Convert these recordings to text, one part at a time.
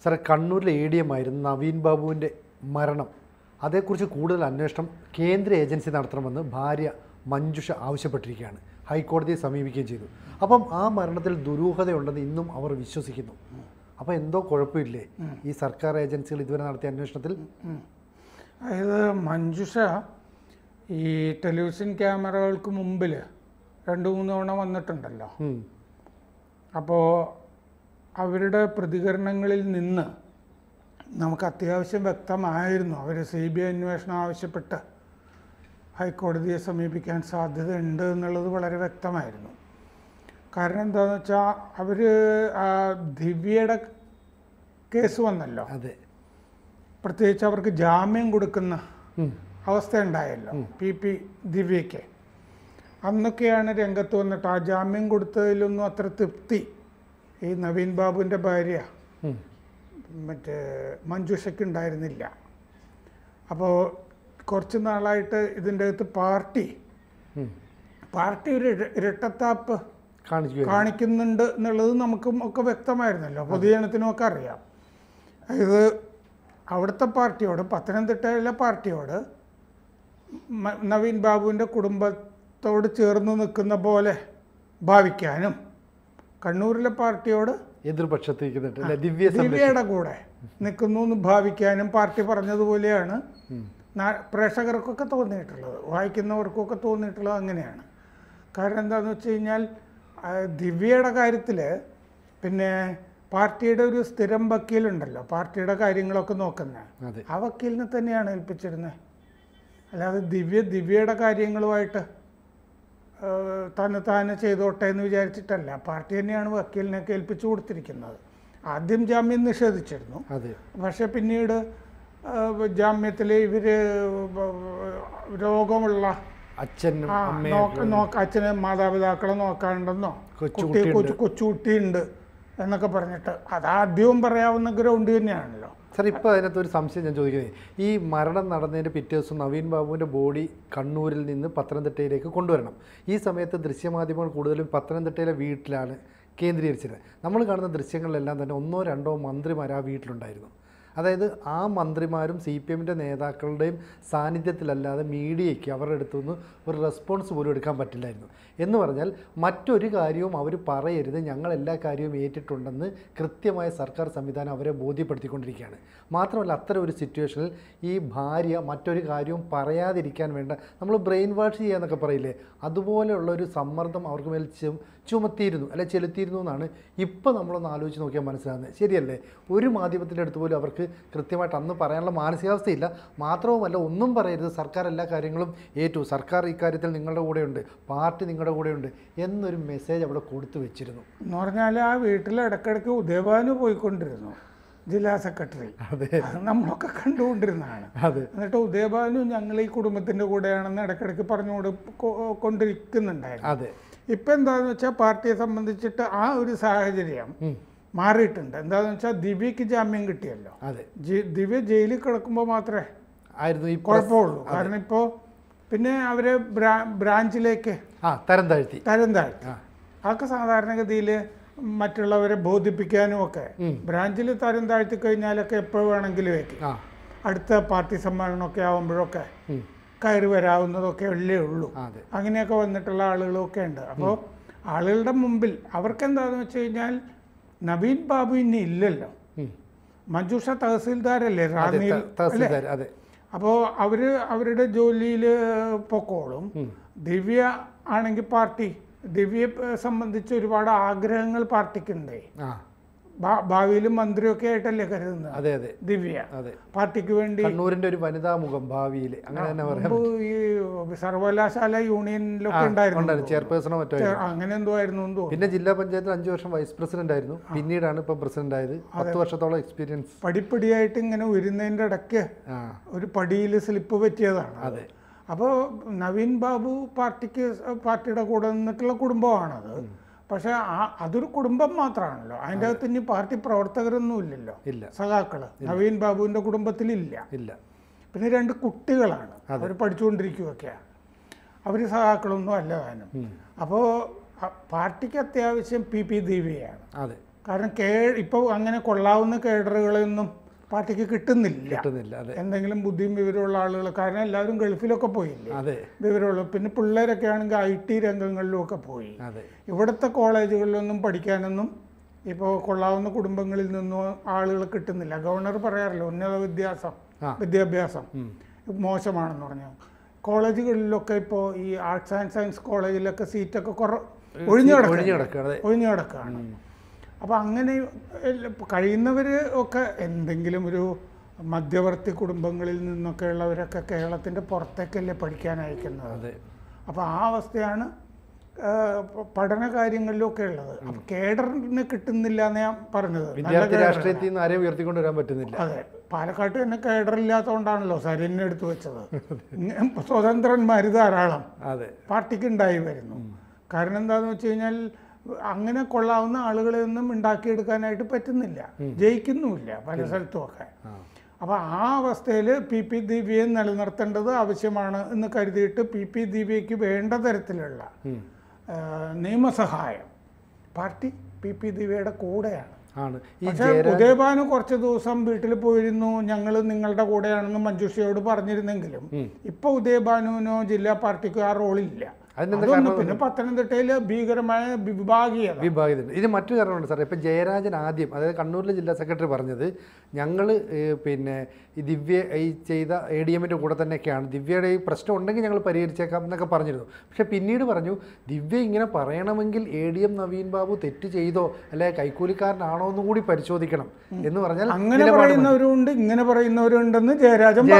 സാറേ, കണ്ണൂരിലെ ADM ആയിരുന്നു നവീൻ ബാബുവിൻ്റെ മരണം. അതേക്കുറിച്ച് കൂടുതൽ അന്വേഷണം കേന്ദ്ര ഏജൻസി നടത്തണമെന്ന് ഭാര്യ മഞ്ജുഷ ആവശ്യപ്പെട്ടിരിക്കുകയാണ്. ഹൈക്കോടതിയെ സമീപിക്കുകയും ചെയ്തു. അപ്പം ആ മരണത്തിൽ ദുരൂഹതയുണ്ടെന്ന് ഇന്നും അവർ വിശ്വസിക്കുന്നു. അപ്പോൾ എന്തോ കുഴപ്പമില്ലേ ഈ സർക്കാർ ഏജൻസികൾ ഇതുവരെ നടത്തിയ അന്വേഷണത്തിൽ? അതായത് മഞ്ജുഷ ഈ ടെലിവിഷൻ ക്യാമറകൾക്ക് മുമ്പിൽ 2-3 തവണ വന്നിട്ടുണ്ടല്ലോ. അപ്പോൾ അവരുടെ പ്രതികരണങ്ങളിൽ നിന്ന് നമുക്ക് അത്യാവശ്യം വ്യക്തമായിരുന്നു അവർ CBI അന്വേഷണം ആവശ്യപ്പെട്ട് ഹൈക്കോടതിയെ സമീപിക്കാൻ സാധ്യതയുണ്ട് എന്നുള്ളത് വളരെ വ്യക്തമായിരുന്നു. കാരണം എന്താണെന്ന് വെച്ചാൽ അവർ ദിവ്യയുടെ കേസ് വന്നല്ലോ. അതെ, പ്രത്യേകിച്ച് അവർക്ക് ജാമ്യം കൊടുക്കുന്ന അവസ്ഥ ഉണ്ടായല്ലോ PP ദിവ്യയ്ക്ക്. അന്നൊക്കെയാണ് രംഗത്ത് വന്നിട്ട് ആ ജാമ്യം കൊടുത്തതിലൊന്നും അത്ര തൃപ്തി ഈ നവീൻ ബാബുവിൻ്റെ ഭാര്യ മറ്റേ മഞ്ജുഷയ്ക്ക് ഉണ്ടായിരുന്നില്ല. അപ്പോൾ കുറച്ച് നാളായിട്ട് ഇതിൻ്റെ അകത്ത് പാർട്ടി ഒരു ഇരട്ടത്താപ്പ് കാണിക്കുന്നുണ്ട് എന്നുള്ളത് നമുക്കും ഒക്കെ വ്യക്തമായിരുന്നല്ലോ, പൊതുജനത്തിനുമൊക്കെ അറിയാം. ഇത് അവിടുത്തെ പാർട്ടിയോട്, പത്തനംതിട്ടയിലെ പാർട്ടിയോട് നവീൻ ബാബുവിൻ്റെ കുടുംബത്തോട് ചേർന്ന് നിൽക്കുന്ന പോലെ ഭാവിക്കാനും കണ്ണൂരിലെ പാർട്ടിയോട് ദിവ്യയുടെ കൂടെ നിൽക്കുന്നു എന്ന് ഭാവിക്കാനും പാർട്ടി പറഞ്ഞതുപോലെയാണ് പ്രേക്ഷകർക്കൊക്കെ തോന്നിയിട്ടുള്ളത്, വായിക്കുന്നവർക്കൊക്കെ തോന്നിയിട്ടുള്ളത് അങ്ങനെയാണ്. കാരണം എന്താണെന്ന് വെച്ച് കഴിഞ്ഞാൽ ദിവ്യയുടെ കാര്യത്തിൽ പിന്നെ പാർട്ടിയുടെ ഒരു സ്ഥിരം വക്കീലുണ്ടല്ലോ, പാർട്ടിയുടെ കാര്യങ്ങളൊക്കെ നോക്കുന്ന ആ വക്കീലിനെ തന്നെയാണ് ഏൽപ്പിച്ചിരുന്നത്. അല്ലാതെ ദിവ്യയുടെ കാര്യങ്ങളുമായിട്ട് തന്നെ ചെയ്തോട്ടെ എന്ന് വിചാരിച്ചിട്ടല്ല, പാർട്ടി തന്നെയാണ് വക്കീലിനൊക്കെ ഏൽപ്പിച്ചു കൊടുത്തിരിക്കുന്നത്. ആദ്യം ജാമ്യം നിഷേധിച്ചിരുന്നു, പക്ഷെ പിന്നീട് ജാമ്യത്തിൽ ഇവർ രോഗമുള്ള അച്ഛനെ മാതാപിതാക്കളെ നോക്കാണ്ടെന്നോ കൊച്ചുകുട്ടിയുണ്ട് എന്നൊക്കെ പറഞ്ഞിട്ട് അതാദ്യവും പറയാവുന്ന ഗ്രൗണ്ട് തന്നെയാണല്ലോ. സാർ, ഇപ്പോൾ അതിനകത്തൊരു സംശയം ഞാൻ ചോദിക്കുന്നത്, ഈ മരണം നടന്നതിൻ്റെ പിറ്റേ ദിവസം നവീൻ ബാബുവിൻ്റെ ബോഡി കണ്ണൂരിൽ നിന്ന് പത്തനംതിട്ടയിലേക്ക് കൊണ്ടുവരണം. ഈ സമയത്ത് ദൃശ്യമാധ്യമങ്ങൾ കൂടുതലും പത്തനംതിട്ടയിലെ വീട്ടിലാണ് കേന്ദ്രീകരിച്ചത്. നമ്മൾ കാണുന്ന ദൃശ്യങ്ങളിലെല്ലാം തന്നെ 1-2 മന്ത്രിമാർ ആ വീട്ടിലുണ്ടായിരുന്നു. അതായത് ആ മന്ത്രിമാരും CPMൻ്റെ നേതാക്കളുടെയും സാന്നിധ്യത്തിലല്ലാതെ മീഡിയയ്ക്ക് അവരുടെ അടുത്തുനിന്ന് ഒരു റെസ്പോൺസ് പോലും എടുക്കാൻ പറ്റില്ലായിരുന്നു. എന്ന് പറഞ്ഞാൽ മറ്റൊരു കാര്യവും അവർ പറയരുത്, ഞങ്ങൾ എല്ലാ കാര്യവും ഏറ്റിട്ടുണ്ടെന്ന് കൃത്യമായ സർക്കാർ സംവിധാനം അവരെ ബോധ്യപ്പെടുത്തിക്കൊണ്ടിരിക്കുകയാണ്. മാത്രമല്ല, അത്തരം ഒരു സിറ്റുവേഷനിൽ ഈ ഭാര്യ മറ്റൊരു കാര്യവും പറയാതിരിക്കാൻ വേണ്ട, നമ്മൾ ബ്രെയിൻ വാഷ് ചെയ്യാന്നൊക്കെ പറയില്ലേ, അതുപോലെയുള്ളൊരു സമ്മർദ്ദം അവർക്ക് മേൽ ചുമത്തിയിരുന്നു, അല്ലെ ചെലുത്തിയിരുന്നു എന്നാണ് ഇപ്പോൾ നമ്മളൊന്ന് ആലോചിച്ച് നോക്കിയാൽ മനസ്സിലാകുന്നത്. ശരിയല്ലേ? ഒരു മാധ്യമത്തിൻ്റെ അടുത്ത് പോലും അവർക്ക് കൃത്യമായിട്ട് അന്ന് പറയാനുള്ള മാനസികാവസ്ഥയില്ല. മാത്രവുമല്ല, ഒന്നും പറയരുത്, സർക്കാർ എല്ലാ കാര്യങ്ങളും ഏറ്റു, സർക്കാർ ഇക്കാര്യത്തിൽ നിങ്ങളുടെ കൂടെയുണ്ട്, പാർട്ടി നിങ്ങളുടെ കൂടെയുണ്ട് എന്നൊരു മെസ്സേജ് അവിടെ കൊടുത്തു വെച്ചിരുന്നു. എന്ന് പറഞ്ഞാൽ ആ വീട്ടിൽ ഇടയ്ക്കിടയ്ക്ക് ഉദയഭാനു പോയിക്കൊണ്ടിരുന്നു, ജില്ലാ സെക്രട്ടറി. അതെ, നമ്മളൊക്കെ കണ്ടുകൊണ്ടിരുന്നതാണ്. എന്നിട്ട് ഉദയഭാനു ഞങ്ങൾ ഈ കുടുംബത്തിൻ്റെ കൂടെയാണെന്ന് ഇടയ്ക്കിടയ്ക്ക് കൊണ്ടിരിക്കുന്നുണ്ടായിരുന്നു. അതെ, ഇപ്പം എന്താണെന്ന് വെച്ചാൽ പാർട്ടിയെ സംബന്ധിച്ചിട്ട് ആ ഒരു സാഹചര്യം മാറിയിട്ടുണ്ട്. എന്താണെന്ന് വെച്ചാൽ ദിവ്യക്ക് ജാമ്യം കിട്ടിയല്ലോ. ദിവ്യ ജയിലിൽ കിടക്കുമ്പോൾ മാത്രമേ കുഴപ്പമുള്ളൂ. കാരണം ഇപ്പോൾ പിന്നെ അവരെ ബ്രാഞ്ചിലേക്ക് തരം താഴ്ത്തി. അതൊക്കെ സാധാരണഗതിയിൽ മറ്റുള്ളവരെ ബോധിപ്പിക്കാനും ഒക്കെ ബ്രാഞ്ചിൽ തരം താഴ്ത്തി കഴിഞ്ഞാലൊക്കെ എപ്പോൾ വേണമെങ്കിലും വയ്ക്കും. അടുത്ത പാർട്ടി സമ്മേളനമൊക്കെ ആകുമ്പോഴൊക്കെ കയറി വരാവുന്നതൊക്കെ അല്ലേ ഉള്ളൂ. അങ്ങനെയൊക്കെ വന്നിട്ടുള്ള ആളുകളൊക്കെ ഉണ്ട്. അപ്പോൾ ആളുകളുടെ മുമ്പിൽ അവർക്കെന്താണെന്ന് വെച്ച് കഴിഞ്ഞാൽ നവീൻ ബാബു ഇനി ഇല്ലല്ലോ, മഞ്ജുഷ തഹസീൽദാരല്ലേ റാന്നിയിൽ. അപ്പോൾ അവരുടെ ജോലിയിൽ പൊക്കോളും. ദിവ്യ ആണെങ്കിൽ ദിവ്യയെ സംബന്ധിച്ച് ഒരുപാട് ആഗ്രഹങ്ങൾ പാർട്ടിക്കുണ്ടേ. ഭാവിയിൽ മന്ത്രിയൊക്കെ ആയിട്ടല്ലേ കരുതുന്നത്. അതെ അതെ, ദിവ്യ പാർട്ടിക്ക് വേണ്ടി കണ്ണൂരിന്റെ ഒരു വനിതാ മുഖം ഭാവിയിൽ അങ്ങനെ തന്നെ പറയാം. ഈ സർവകലാശാല യൂണിയനിലൊക്കെ ഉണ്ടായിരുന്നു, ചെയർപേഴ്സണോ മറ്റോ അങ്ങനെ എന്തോ ആയിരുന്നു. പിന്നെ ജില്ലാ പഞ്ചായത്തിൽ 5 വർഷം വൈസ് പ്രസിഡന്റ് ആയിരുന്നു, പിന്നീടാണ് ഇപ്പൊ പ്രസിഡന്റ് ആയത്. 10 വർഷത്തോളം എക്സ്പീരിയൻസ്. പടിപ്പടിയായിട്ട് ഇങ്ങനെ ഉയരുന്നതിന്റെ ഇടയ്ക്ക് ഒരു പടിയിൽ സ്ലിപ്പ് പറ്റിയതാണ്. അതെ. അപ്പോൾ നവീൻ ബാബു പാർട്ടിയുടെ കൂടെ നിന്നിട്ടുള്ള കുടുംബമാണത്. പക്ഷെ അതൊരു കുടുംബം മാത്രമാണല്ലോ, അതിൻ്റെ അകത്ത് ഇനി പാർട്ടി പ്രവർത്തകരൊന്നും ഇല്ലല്ലോ, സഖാക്കള് നവീൻ ബാബുവിൻ്റെ കുടുംബത്തിലില്ല. പിന്നെ 2 കുട്ടികളാണ്, അവർ പഠിച്ചുകൊണ്ടിരിക്കുകയൊക്കെയാണ്, അവർ സഖാക്കളൊന്നും അല്ല താനും. അപ്പോൾ പാർട്ടിക്ക് അത്യാവശ്യം PP ദിവ്യയാണ്. കാരണം ഇപ്പോൾ അങ്ങനെ കൊള്ളാവുന്ന കേഡറുകളൊന്നും പാർട്ടിക്ക് കിട്ടുന്നില്ല. എന്തെങ്കിലും ബുദ്ധിയും വിവരമുള്ള ആളുകൾ, കാരണം എല്ലാവരും ഗൾഫിലൊക്കെ പോയില്ലേ വിവരമുള്ളൂ. പിന്നെ പിള്ളേരൊക്കെ ആണെങ്കിൽ IT രംഗങ്ങളിലും ഒക്കെ പോയി. ഇവിടുത്തെ കോളേജുകളിലൊന്നും പഠിക്കാനൊന്നും ഇപ്പോൾ കൊള്ളാവുന്ന കുടുംബങ്ങളിൽ നിന്നും ആളുകൾ കിട്ടുന്നില്ല. ഗവർണർ പറയാറില്ല ഉന്നത വിദ്യാഭ്യാസം മോശമാണെന്ന് പറഞ്ഞു. കോളേജുകളിലൊക്കെ ഇപ്പോൾ ഈ ആർട്സ് ആൻഡ് സയൻസ് കോളേജിലൊക്കെ സീറ്റൊക്കെ ഒഴിഞ്ഞു കിടക്കുകയാണ്. അപ്പോൾ അങ്ങനെ കഴിയുന്നവർ ഒക്കെ എന്തെങ്കിലും ഒരു മധ്യവർത്തി കുടുംബങ്ങളിൽ നിന്നൊക്കെ ഉള്ളവരൊക്കെ കേരളത്തിൻ്റെ പുറത്തേക്കല്ലേ പഠിക്കാൻ അയക്കുന്നത്. അപ്പോൾ ആ അവസ്ഥയാണ് പഠന കാര്യങ്ങളിലൊക്കെ ഉള്ളത്. അപ്പം കേഡറിന് കിട്ടുന്നില്ല എന്ന് ഞാൻ പറഞ്ഞത്. രാഷ്ട്രീയത്തിൽ നിന്ന് ആരെയും ഉയർത്തിക്കൊണ്ടുവരാൻ പറ്റുന്നില്ല. അതെ, പാലക്കാട്ട് തന്നെ കേഡറില്ലാത്തതുകൊണ്ടാണല്ലോ സരിനെ എടുത്തു വെച്ചത്. സ്വതന്ത്രന്മാർ ധാരാളം പാർട്ടിക്ക് ഉണ്ടായി വരുന്നു. കാരണം എന്താണെന്ന് വെച്ച് കഴിഞ്ഞാൽ അങ്ങനെ കൊള്ളാവുന്ന ആളുകളെ ഒന്നും ഉണ്ടാക്കിയെടുക്കാനായിട്ട് പറ്റുന്നില്ല, ജയിക്കുന്നുമില്ല പല സ്ഥലത്തുമൊക്കെ. അപ്പോൾ ആ അവസ്ഥയിൽ PP ദിവ്യയെ നിലനിർത്തേണ്ടത് ആവശ്യമാണ് എന്ന് കരുതിയിട്ട് PP ദിവ്യയ്ക്ക് വേണ്ട തരത്തിലുള്ള നിയമസഹായം പാർട്ടി PP ദിവ്യയുടെ കൂടെയാണ്. പക്ഷേ ഉദയഭാനു കുറച്ച് ദിവസം വീട്ടിൽ പോയിരുന്നു, ഞങ്ങൾ നിങ്ങളുടെ കൂടെയാണെന്ന് മഞ്ജുഷയോട് പറഞ്ഞിരുന്നെങ്കിലും ഇപ്പോൾ ഉദയഭാനുവിനോ ജില്ലാ പാർട്ടിക്കോ ആ റോളില്ല. പിന്നെ പത്തനംതിട്ടയിൽ ഭീകരമായ വിഭാഗീയത. ഇത് മറ്റൊരു കാരണമുണ്ട് സാർ. ഇപ്പം ജയരാജൻ ആദ്യം, അതായത് കണ്ണൂരിലെ ജില്ലാ സെക്രട്ടറി പറഞ്ഞത് ഞങ്ങൾ പിന്നെ ഈ ദിവ്യ ഈ ചെയ്ത ADMൻ്റെ കൂടെ തന്നെയൊക്കെയാണ്, ദിവ്യയുടെ ഈ പ്രശ്നം ഉണ്ടെങ്കിൽ ഞങ്ങൾ പരിഹരിച്ചേക്കാം എന്നൊക്കെ പറഞ്ഞിരുന്നു. പക്ഷെ പിന്നീട് പറഞ്ഞു ദിവ്യ ഇങ്ങനെ പറയണമെങ്കിൽ ADM നവീൻ ബാബു തെറ്റ് ചെയ്തോ അല്ലെ കൈക്കൂലിക്കാരനാണോ എന്നും കൂടി പരിശോധിക്കണം എന്ന് പറഞ്ഞാൽ അങ്ങനെ പറയുന്നവരുണ്ട് ഇങ്ങനെ പറയുന്നവരുണ്ടെന്ന് ജയരാജൻ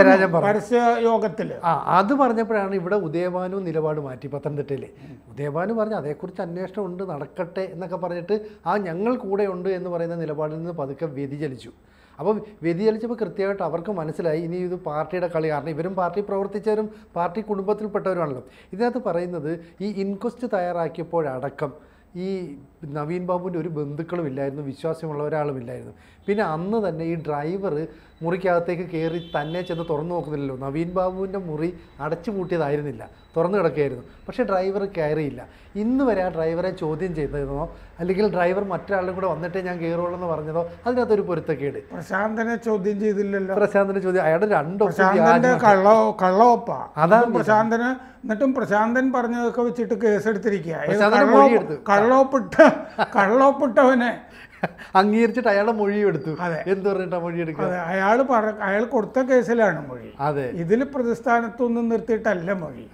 പരസ്യ യോഗത്തിൽ അത് പറഞ്ഞപ്പോഴാണ് ഇവിടെ ഉദയഭാനു നിലപാട് മാറ്റി. പത്തനംതിട്ടയിൽ ഉദയഭാനു പറഞ്ഞു അതേക്കുറിച്ച് അന്വേഷണം ഉണ്ട്, നടക്കട്ടെ എന്നൊക്കെ പറഞ്ഞിട്ട് ഞങ്ങൾ കൂടെ ഉണ്ട് എന്ന് പറയുന്ന നിലപാടിൽ നിന്ന് പതുക്കെ വ്യതിചലിച്ചു. അപ്പം വ്യതിചലിച്ചപ്പോൾ കൃത്യമായിട്ട് അവർക്ക് മനസ്സിലായി ഇനി ഇത് പാർട്ടിയുടെ കളി. കാരണം ഇവരും പാർട്ടി പ്രവർത്തിച്ചവരും പാർട്ടി കുടുംബത്തിൽപ്പെട്ടവരുമാണല്ലോ. ഇതിനകത്ത് പറയുന്നത് ഈ ഇൻക്വസ്റ്റ് തയ്യാറാക്കിയപ്പോഴടക്കം ഈ നവീൻ ബാബുവിൻ്റെ ഒരു ബന്ധുക്കളും ഇല്ലായിരുന്നു, വിശ്വാസമുള്ള ഒരാളും ഇല്ലായിരുന്നു. പിന്നെ അന്ന് തന്നെ ഈ ഡ്രൈവർ മുറിക്കകത്തേക്ക് കയറി തന്നെ ചെന്ന് തുറന്നു നോക്കുന്നില്ലല്ലോ. നവീൻ ബാബുവിൻ്റെ മുറി അടച്ചു പൂട്ടിയതായിരുന്നില്ല, തുറന്നു കിടക്കുകയായിരുന്നു. പക്ഷേ ഡ്രൈവർ കയറിയില്ല. ഇന്ന് വരെ ആ ഡ്രൈവറെ ചോദ്യം ചെയ്തതെന്നോ അല്ലെങ്കിൽ ഡ്രൈവർ മറ്റൊരാളും കൂടെ വന്നിട്ടേ ഞാൻ കയറുള്ളൂ എന്ന് പറഞ്ഞതോ അതിനകത്തൊരു പൊരുത്തക്കേട്. പ്രശാന്തനെ ചോദ്യം ചെയ്തില്ലല്ലോ. പ്രശാന്തനെ ചോദ്യം അയാളുടെ അതാണ് പ്രശാന്തന്. എന്നിട്ടും പ്രശാന്തൻ പറഞ്ഞതൊക്കെ വെച്ചിട്ട് കേസെടുത്തിരിക്കുക. കള്ളോപ്പിട്ടവനെ അംഗീകരിച്ചിട്ട് അയാളെ മൊഴിയെടുത്തു. എന്ത് പറഞ്ഞിട്ടാ മൊഴിയെടുക്കുക? അയാൾ കൊടുത്ത കേസിലാണ് മൊഴി. ഇതിൽ പ്രതിസ്ഥാനത്തൊന്നും നിർത്തിയിട്ടല്ല മൊഴി.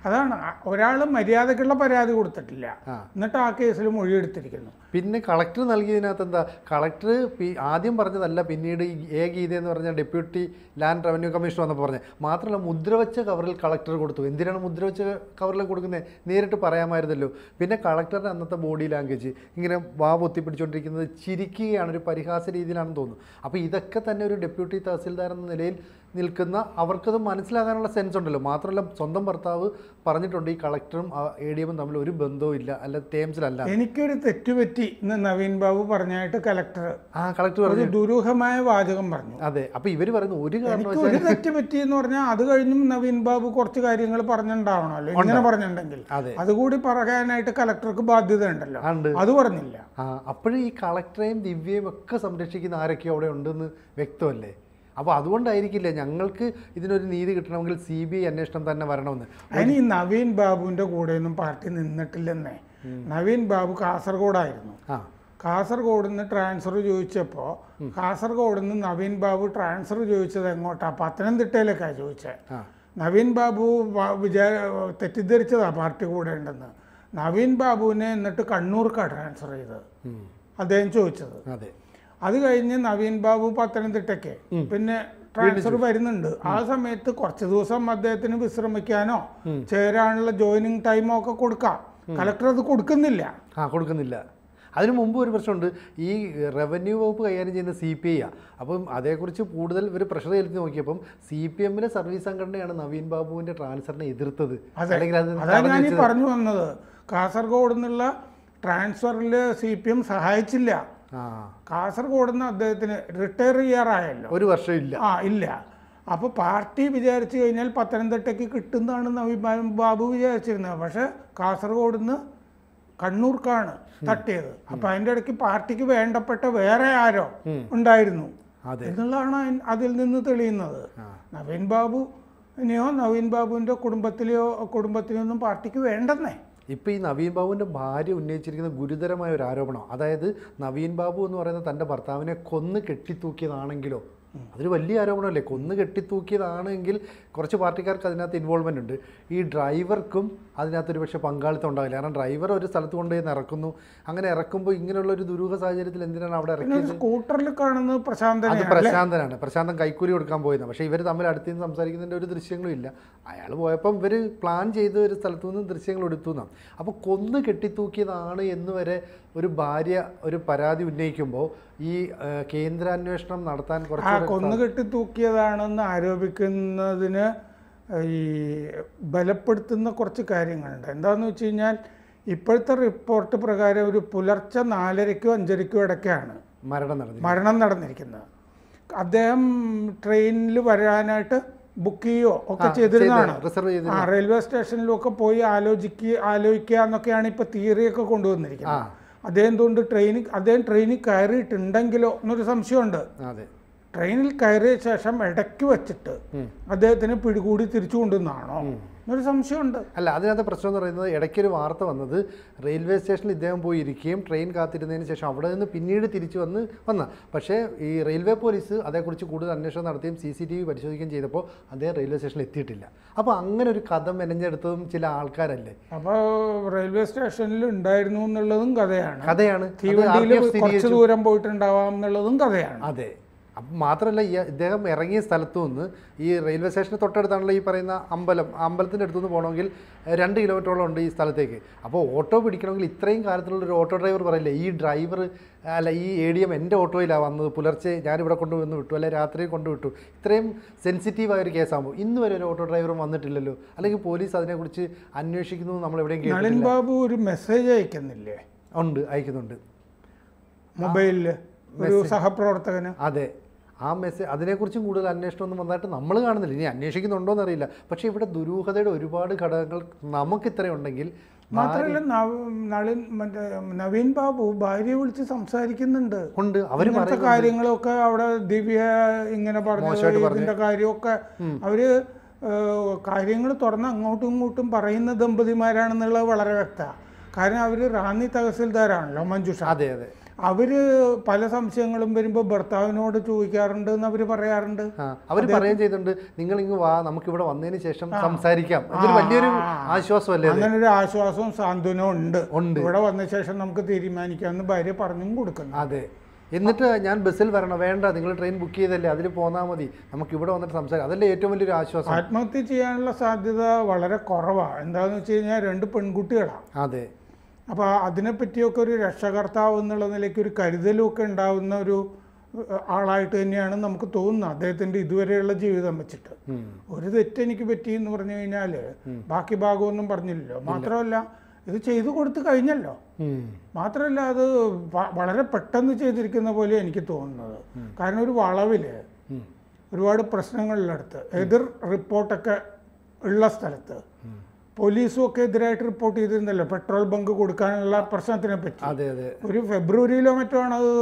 അതാണ് ഒരാൾ മര്യാദക്കുള്ള പരാതി കൊടുത്തിട്ടില്ല, എന്നിട്ട് ആ കേസിൽ മൊഴിയെടുത്തിരിക്കുന്നു. പിന്നെ കളക്ടർ നൽകിയതിനകത്ത് എന്താ, കളക്ടർ ആദ്യം പറഞ്ഞതല്ല, പിന്നീട് ഗീത എന്ന് പറഞ്ഞ ഡെപ്യൂട്ടി ലാൻഡ് റവന്യൂ കമ്മീഷണർ വന്നപ്പോൾ പറഞ്ഞത്. മാത്രമല്ല മുദ്രവെച്ച കവറിൽ കളക്ടർ കൊടുത്തു. എന്തിനാണ് മുദ്രവെച്ച കവറിൽ കൊടുക്കുന്നത്? നേരിട്ട് പറയാമായിരുന്നല്ലോ. പിന്നെ കളക്ടറുടെ അന്നത്തെ ബോഡി ലാംഗ്വേജ് ഇങ്ങനെ വാ പൊത്തിപ്പിടിച്ചുകൊണ്ടിരിക്കുന്നത് ചിരിക്കുകയാണ്, ഒരു പരിഹാസ രീതിയിലാണെന്ന് തോന്നുന്നു. അപ്പോൾ ഇതൊക്കെ തന്നെ ഒരു ഡെപ്യൂട്ടി തഹസിൽദാർ എന്ന നിലയിൽ നിൽക്കുന്ന അവർക്കത് മനസ്സിലാകാനുള്ള സെൻസ് ഉണ്ടല്ലോ. മാത്രമല്ല സ്വന്തം ഭർത്താവ് പറഞ്ഞിട്ടുണ്ട് ഈ കളക്ടറും ADMും തമ്മിൽ ഒരു ബന്ധവും ഇല്ല, അല്ല ടേംസിലല്ല. എനിക്കൊരു തെറ്റുപറ്റി എന്ന് നവീൻ ബാബു പറഞ്ഞായിട്ട് കളക്ടർ പറഞ്ഞു, ദുരൂഹമായ വാചകം പറഞ്ഞു. അതെ. അപ്പൊ ഇവര് പറയുന്നു ഒരു തെറ്റുപറ്റി എന്ന് പറഞ്ഞാൽ അത് കഴിഞ്ഞും നവീൻ ബാബു കുറച്ച് കാര്യങ്ങൾ പറഞ്ഞിട്ടുണ്ടാവണമല്ലോ. ഇങ്ങനെ പറഞ്ഞിട്ടുണ്ടെങ്കിൽ അതുകൂടി പറയാനായിട്ട് കളക്ടർക്ക് ബാധ്യത ഉണ്ടല്ലോ, അത് പറഞ്ഞില്ല. അപ്പോഴും ഈ കളക്ടറെയും ദിവ്യയും ഒക്കെ സംരക്ഷിക്കുന്ന ആരൊക്കെ അവിടെ ഉണ്ടെന്ന് വ്യക്തമല്ലേ? അപ്പോൾ അതുകൊണ്ടായിരിക്കില്ല ഞങ്ങൾക്ക് ഇതിനൊരു നീതി കിട്ടണമെങ്കിൽ CBI അന്വേഷണം തന്നെ വരണമെന്ന്. അതിന് ഈ നവീൻ ബാബുവിൻ്റെ കൂടെയൊന്നും പാർട്ടി നിന്നിട്ടില്ലെന്നേ. നവീൻ ബാബു കാസർഗോഡായിരുന്നു. കാസർഗോഡ് നിന്ന് ട്രാൻസ്ഫർ ചോദിച്ചപ്പോൾ കാസർഗോഡ് നിന്ന് നവീൻ ബാബു ട്രാൻസ്ഫർ ചോദിച്ചത് എങ്ങോട്ടാണ്? പത്തനംതിട്ടയിലേക്കാണ് ചോദിച്ചത്. നവീൻ ബാബു തെറ്റിദ്ധരിച്ചതാണ് പാർട്ടി കൂടെ ഉണ്ടെന്ന്. നവീൻ ബാബുവിനെ എന്നിട്ട് കണ്ണൂർക്കാണ് ട്രാൻസ്ഫർ ചെയ്തത് അദ്ദേഹം ചോദിച്ചത്. അത് കഴിഞ്ഞ് നവീൻ ബാബു പത്തനംതിട്ടയ്ക്ക് പിന്നെ ട്രാൻസ്ഫർ വരുന്നുണ്ട്. ആ സമയത്ത് കുറച്ച് ദിവസം അദ്ദേഹത്തിന് വിശ്രമിക്കാനോ ചേരാനുള്ള ജോയിനിങ് ടൈമോ ഒക്കെ കൊടുക്കാം. കളക്ടർ അത് കൊടുക്കുന്നില്ല. അതിനു മുമ്പ് ഒരു പ്രശ്നമുണ്ട്. ഈ റവന്യൂ വകുപ്പ് കൈകാര്യം ചെയ്യുന്ന CPI ആണ്. അപ്പം അതേക്കുറിച്ച് കൂടുതൽ ഇവർ പ്രഷർ ചെലുത്തി നോക്കിയപ്പം CPMലെ സർവീസ് സംഘടനയാണ് നവീൻ ബാബുവിൻ്റെ ട്രാൻസ്ഫറിനെ എതിർത്തത്. അതാണ് ഞാൻ ഈ പറഞ്ഞു വന്നത്. കാസർഗോഡ് നിന്നുള്ള ട്രാൻസ്ഫറിൽ CPM സഹായിച്ചില്ല. കാസർഗോഡ് നിന്ന് അദ്ദേഹത്തിന് റിട്ടയർ ചെയ്യാറായല്ലോ, ഒരു വർഷം ഇല്ല. അപ്പോൾ പാർട്ടി വിചാരിച്ചു കഴിഞ്ഞാൽ പത്തനംതിട്ടയ്ക്ക് കിട്ടുന്നതാണ് നവീൻ ബാബു വിചാരിച്ചിരുന്നത്. പക്ഷേ കാസർഗോഡ് നിന്ന് കണ്ണൂർക്കാണ് തട്ടിയത്. അപ്പം അതിൻ്റെ ഇടയ്ക്ക് പാർട്ടിക്ക് വേണ്ടപ്പെട്ട വേറെ ആരോ ഉണ്ടായിരുന്നു എന്നുള്ളതാണ് അതിൽ നിന്ന് തെളിയുന്നത്. നവീൻ ബാബുവിനെയോ നവീൻ ബാബുവിൻ്റെ കുടുംബത്തിനെയൊന്നും പാർട്ടിക്ക് വേണ്ടെന്നേ. ഇപ്പോൾ ഈ നവീൻ ബാബുവിൻ്റെ ഭാര്യ ഉന്നയിച്ചിരിക്കുന്ന ഗുരുതരമായ ഒരു ആരോപണം, അതായത് നവീൻ ബാബു എന്ന് പറയുന്ന തൻ്റെ ഭർത്താവിനെ കൊന്ന് കെട്ടിത്തൂക്കിയതാണെങ്കിലോ, അതൊരു വലിയ ആരോപണമല്ലേ. കൊന്ന് കെട്ടിത്തൂക്കിയതാണെങ്കിൽ കുറച്ച് പാർട്ടിക്കാർക്ക് അതിനകത്ത് ഇൻവോൾവ്മെൻ്റ് ഉണ്ട്. ഈ ഡ്രൈവർക്കും അതിനകത്തൊരു പക്ഷേ പങ്കാളിത്തം ഉണ്ടാവില്ല. കാരണം ഡ്രൈവർ ഒരു സ്ഥലത്ത് കൊണ്ടുപോയി ഇറക്കുന്നു. അങ്ങനെ ഇറക്കുമ്പോൾ ഇങ്ങനെയുള്ള ഒരു ദുരൂഹ സാഹചര്യത്തിൽ എന്തിനാണ് അവിടെ ഇറക്കിയത്? സ്കൂട്ടറിൽ കാണുന്നത് പ്രശാന്തനാണ്. പ്രശാന്തൻ കൈക്കൂലി കൊടുക്കാൻ പോയത്. പക്ഷേ ഇവർ തമ്മിൽ അടുത്ത് നിന്ന് സംസാരിക്കുന്നതിൻ്റെ ഒരു ദൃശ്യങ്ങളും ഇല്ല. അയാൾ പോയപ്പം ഇവർ പ്ലാൻ ചെയ്ത് ഒരു സ്ഥലത്തു നിന്ന് ദൃശ്യങ്ങൾ എടുത്തു എന്നാണ്. അപ്പോൾ കൊന്ന് കെട്ടിത്തൂക്കിയതാണ് എന്ന് വരെ ഒരു ഭാര്യ ഒരു പരാതി ഉന്നയിക്കുമ്പോൾ ഈ കേന്ദ്രാന്വേഷണം നടത്താൻ കുറച്ച് കൊന്നു കെട്ടിത്തൂക്കിയതാണെന്ന് ആരോപിക്കുന്നതിന് ഈ ബലപ്പെടുത്തുന്ന കുറച്ച് കാര്യങ്ങളുണ്ട്. എന്താണെന്ന് വെച്ച് കഴിഞ്ഞാൽ ഇപ്പോഴത്തെ റിപ്പോർട്ട് പ്രകാരം ഒരു പുലർച്ചെ 4:30-ക്കോ 5:30-ക്കോ ഇടയ്ക്കാണ് മരണം നടന്നിരിക്കുന്നത്. അദ്ദേഹം ട്രെയിനിൽ വരാനായിട്ട് ബുക്ക് ചെയ്യുകയോ ഒക്കെ ചെയ്തിരുന്നതാണ്. റെയിൽവേ സ്റ്റേഷനിലൊക്കെ പോയി ആലോചിക്കുക എന്നൊക്കെയാണ് ഇപ്പോൾ തിയറിയൊക്കെ കൊണ്ടുവന്നിരിക്കുന്നത്. അദ്ദേഹം ട്രെയിനിൽ കയറിയിട്ടുണ്ടെങ്കിലോ എന്നൊരു സംശയമുണ്ട്. ട്രെയിനിൽ കയറിയ ശേഷം ഇടയ്ക്ക് വെച്ചിട്ട് അദ്ദേഹത്തിന് പിടികൂടി തിരിച്ചു കൊണ്ടുവന്നാണോ എന്നൊരു സംശയമുണ്ട്. അല്ല, അതിനകത്ത് പ്രശ്നം എന്ന് പറയുന്നത് ഇടയ്ക്കൊരു വാർത്ത വന്നത് റെയിൽവേ സ്റ്റേഷനിൽ ഇദ്ദേഹം പോയി ഇരിക്കുകയും ട്രെയിൻ കാത്തിരുന്നതിന് ശേഷം അവിടെ നിന്ന് പിന്നീട് തിരിച്ചു വന്ന പക്ഷേ ഈ റെയിൽവേ പോലീസ് അതേക്കുറിച്ച് കൂടുതൽ അന്വേഷണം നടത്തുകയും CCTV പരിശോധിക്കുകയും ചെയ്തപ്പോൾ അദ്ദേഹം റെയിൽവേ സ്റ്റേഷനിൽ എത്തിയിട്ടില്ല. അപ്പോൾ അങ്ങനെ ഒരു കഥ മെനഞ്ഞെടുത്തതും ചില ആൾക്കാരല്ലേ. അപ്പോൾ റെയിൽവേ സ്റ്റേഷനിൽ ഉണ്ടായിരുന്നു എന്നുള്ളതും കഥയാണ്. കുറച്ച് ദൂരം പോയിട്ടുണ്ടാവാം എന്നുള്ളതും കഥയാണ്. അതെ. അപ്പം മാത്രമല്ല, ഇദ്ദേഹം ഇറങ്ങിയ സ്ഥലത്തു നിന്ന് ഈ റെയിൽവേ സ്റ്റേഷന് തൊട്ടടുത്താണല്ലോ ഈ പറയുന്ന അമ്പലത്തിൻ്റെ അടുത്തുനിന്ന് പോകണമെങ്കിൽ 2 കിലോമീറ്ററോളം ഉണ്ട് ഈ സ്ഥലത്തേക്ക്. അപ്പോൾ ഓട്ടോ പിടിക്കണമെങ്കിൽ ഇത്രയും കാലത്തിലുള്ളൊരു ഓട്ടോ ഡ്രൈവർ പറയില്ലേ, ഈ ഡ്രൈവർ ഈ ADM എൻ്റെ ഓട്ടോയിലാണ് വന്നത്, പുലർച്ചെ ഞാനിവിടെ കൊണ്ടുവന്ന് വിട്ടു, അല്ലെങ്കിൽ രാത്രി കൊണ്ടുവിട്ടു. ഇത്രയും സെൻസിറ്റീവായ ഒരു കേസാകുമ്പോൾ ഇന്ന് വരെ ഒരു ഓട്ടോ ഡ്രൈവറും വന്നിട്ടില്ലല്ലോ. അല്ലെങ്കിൽ പോലീസ് അതിനെക്കുറിച്ച് അന്വേഷിക്കുന്നു നമ്മൾ എവിടെയും കേട്ടില്ല. നളിൻ ബാബു ഒരു മെസ്സേജ് അയക്കുന്നില്ലേ? അയക്കുന്നുണ്ട് മൊബൈലിൽ ഒരു സഹപ്രവർത്തകന്. അതെ, ആ മെസ്സേജ് അതിനെക്കുറിച്ചും കൂടുതൽ അന്വേഷണമൊന്നും വന്നായിട്ട് നമ്മൾ കാണുന്നില്ല. ഇനി അന്വേഷിക്കുന്നുണ്ടോ എന്നറിയില്ല. പക്ഷേ ഇവിടെ ദുരൂഹതയുടെ ഒരുപാട് ഘടകങ്ങൾ നമുക്കിത്രയുണ്ടെങ്കിൽ. മാത്രമല്ല നവീൻ ബാബു ഭാര്യയെ വിളിച്ച് സംസാരിക്കുന്നുണ്ട്. അവർ കാര്യങ്ങളൊക്കെ അവിടെ ദിവ്യ ഇങ്ങനെ പറഞ്ഞു, ഇതിന്റെ കാര്യമൊക്കെ അവര് കാര്യങ്ങൾ തുറന്ന് അങ്ങോട്ടും ഇങ്ങോട്ടും പറയുന്ന ദമ്പതിമാരാണെന്നുള്ളത് വളരെ വ്യക്തമാണ്. കാരണം അവർ റാന്നി തഹസിൽദാരാണല്ലോ മഞ്ജുഷ. അതെ അതെ. അവര് പല സംശയങ്ങളും വരുമ്പോൾ ഭർത്താവിനോട് ചോദിക്കാറുണ്ട് എന്ന് അവർ പറയാറുണ്ട്. അവർ പറയുകയും ചെയ്തിട്ടുണ്ട്, നിങ്ങൾ ഇങ്ങ് വാ, നമുക്ക് ഇവിടെ വന്നതിന് ശേഷം സംസാരിക്കാം. വലിയൊരു ആശ്വാസമല്ലേ? അങ്ങനെ ഒരു ആശ്വാസവും സാന്ത്വനവും ഉണ്ട്. ഇവിടെ വന്ന ശേഷം നമുക്ക് തീരുമാനിക്കാമെന്ന് ഭാര്യ പറഞ്ഞും കൊടുക്കുന്നു. അതെ. എന്നിട്ട് ഞാൻ ബസ്സിൽ വരണം, വേണ്ട നിങ്ങൾ ട്രെയിൻ ബുക്ക് ചെയ്തല്ലേ, അതിൽ പോന്നാൽ മതി, നമുക്ക് ഇവിടെ വന്നിട്ട് സംസാരിക്കാം. അതല്ലേ ഏറ്റവും വലിയൊരു ആശ്വാസം. ആത്മഹത്യ ചെയ്യാനുള്ള സാധ്യത വളരെ കുറവാണ്. എന്താണെന്ന് വെച്ച് കഴിഞ്ഞാൽ 2 പെൺകുട്ടികളാണ്. അതെ. അപ്പോൾ അതിനെപ്പറ്റിയൊക്കെ ഒരു രക്ഷകർത്താവ് എന്നുള്ള നിലയ്ക്ക് ഒരു കരുതലുമൊക്കെ ഉണ്ടാവുന്ന ഒരു ആളായിട്ട് തന്നെയാണ് നമുക്ക് തോന്നുന്നത് അദ്ദേഹത്തിൻ്റെ ഇതുവരെയുള്ള ജീവിതം വെച്ചിട്ട്. ഒരു തെറ്റെനിക്ക് പറ്റി എന്ന് പറഞ്ഞു കഴിഞ്ഞാൽ ബാക്കി ഭാഗമൊന്നും പറഞ്ഞില്ലല്ലോ. മാത്രമല്ല ഇത് ചെയ്തു കൊടുത്തു കഴിഞ്ഞല്ലോ. മാത്രമല്ല അത് വളരെ പെട്ടെന്ന് ചെയ്തിരിക്കുന്ന പോലെ എനിക്ക് തോന്നുന്നത്. കാരണം ഒരു വളവിൽ ഒരുപാട് പ്രശ്നങ്ങളിലെടുത്ത് എതിർ റിപ്പോർട്ടൊക്കെ ഉള്ള സ്ഥലത്ത് പോലീസും ഒക്കെ എതിരായിട്ട് റിപ്പോർട്ട് ചെയ്തിരുന്നല്ലോ പെട്രോൾ ബങ്ക് കൊടുക്കാനുള്ള പ്രശ്നത്തിനെ പറ്റി. ഒരു ഫെബ്രുവരിയിലോ മറ്റോ ആണ് അത്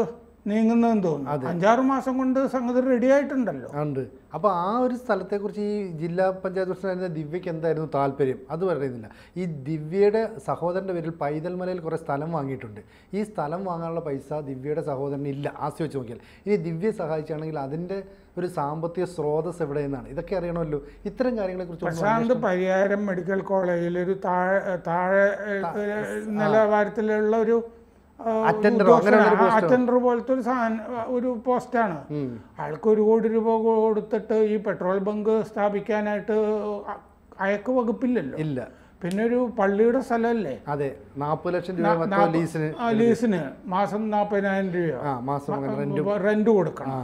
നീങ്ങുന്നതെന്ന് തോന്നുന്നു. 5-6 മാസം കൊണ്ട് സംഗതി റെഡി ആയിട്ടുണ്ടല്ലോ. ഉണ്ട്. അപ്പോൾ ആ ഒരു സ്ഥലത്തെക്കുറിച്ച് ഈ ജില്ലാ പഞ്ചായത്ത് പ്രസിഡന്റ് ദിവ്യയ്ക്ക് എന്തായിരുന്നു താല്പര്യം അത് പറയുന്നില്ല. ഈ ദിവ്യയുടെ സഹോദരൻ്റെ പേരിൽ പൈതൽമലയിൽ കുറേ സ്ഥലം വാങ്ങിയിട്ടുണ്ട്. ഈ സ്ഥലം വാങ്ങാനുള്ള പൈസ ദിവ്യയുടെ സഹോദരന് ഇല്ല. ആസ്തി വെച്ച് നോക്കിയാൽ ഇനി ദിവ്യയെ സഹായിച്ചാണെങ്കിൽ അതിൻ്റെ ഒരു സാമ്പത്തിക സ്രോതസ് എവിടെയെന്നാണ്. ഇതൊക്കെ അറിയണമല്ലോ. ഇത്തരം കാര്യങ്ങളെക്കുറിച്ച് പ്രശാന്ത് പരിയാരം മെഡിക്കൽ കോളേജിൽ ഒരു താഴെ നിലവാരത്തിലുള്ള ഒരു അറ്റൻഡർ പോലത്തെ ഒരു പോസ്റ്റാണ്. അയാൾക്ക് 1 കോടി രൂപ കൊടുത്തിട്ട് ഈ പെട്രോൾ ബങ്ക് സ്ഥാപിക്കാനായിട്ട് അയാൾക്ക് വകുപ്പില്ലല്ലോ. ഇല്ല. പിന്നെ ഒരു പള്ളിയുടെ സ്ഥലമല്ലേ. അതെ, 40 ലക്ഷം രൂപ ലീസിന് മാസം 40,000 രൂപ റെന്റ് കൊടുക്കണം.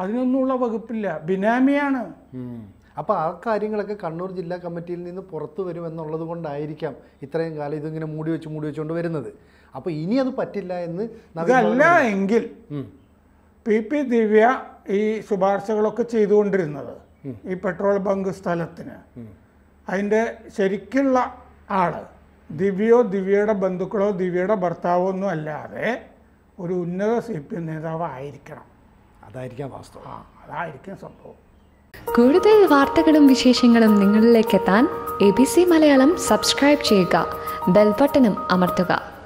അതിനൊന്നുമുള്ള വകുപ്പില്ല, ബിനാമിയാണ്. അപ്പോൾ ആ കാര്യങ്ങളൊക്കെ കണ്ണൂർ ജില്ലാ കമ്മിറ്റിയിൽ നിന്ന് പുറത്തു വരുമെന്നുള്ളത് കൊണ്ടായിരിക്കാം ഇത്രയും കാലം ഇതിങ്ങനെ മൂടി വെച്ചുകൊണ്ട് വരുന്നത്. അപ്പോൾ ഇനി അത് പറ്റില്ല എന്ന്. അതല്ല എങ്കിൽ PP ദിവ്യ ഈ ശുപാർശകളൊക്കെ ചെയ്തുകൊണ്ടിരുന്നത് ഈ പെട്രോൾ ബങ്ക് സ്ഥലത്തിന് അതിൻ്റെ ശരിക്കുള്ള ആള് ദിവ്യയോ ദിവ്യയുടെ ബന്ധുക്കളോ ദിവ്യയുടെ ഭർത്താവോ ഒന്നും അല്ലാതെ ഒരു ഉന്നത CPM നേതാവ് ആയിരിക്കണം. അതായിരിക്കാം വാസ്തവം. അതായിരിക്കും സംഭവം. കൂടുതൽ വാർത്തകളും വിശേഷങ്ങളും നിങ്ങളിലേക്ക് എത്താൻ ABC മലയാളം സബ്സ്ക്രൈബ് ചെയ്യുക, ബെൽ ബട്ടണും അമർത്തുക.